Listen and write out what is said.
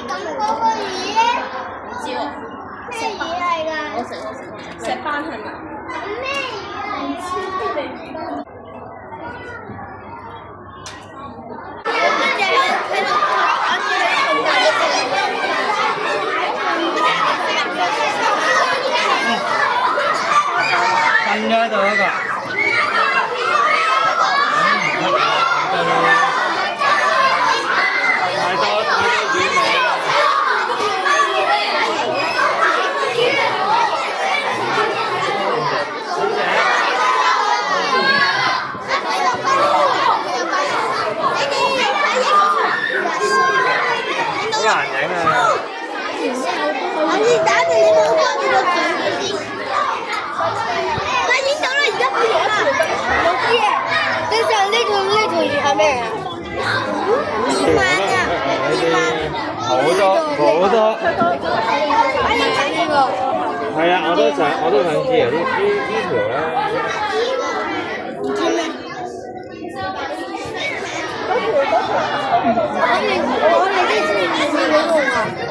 咁嗰個魚咧？唔知喎，咩魚嚟㗎？我食石斑係咪？咩魚嚟㗎？瞓咗喺度嗰個。太多魚味啦！好難影啊！我先打住你冇關注到相機先。我影到啦，而家佢攞住冇知啊！正常呢條魚係咩啊？二萬啊！二萬。好多好多。我要睇呢個。係啊，我都想知啊！呢條咧。我哋之前試嗰個啊。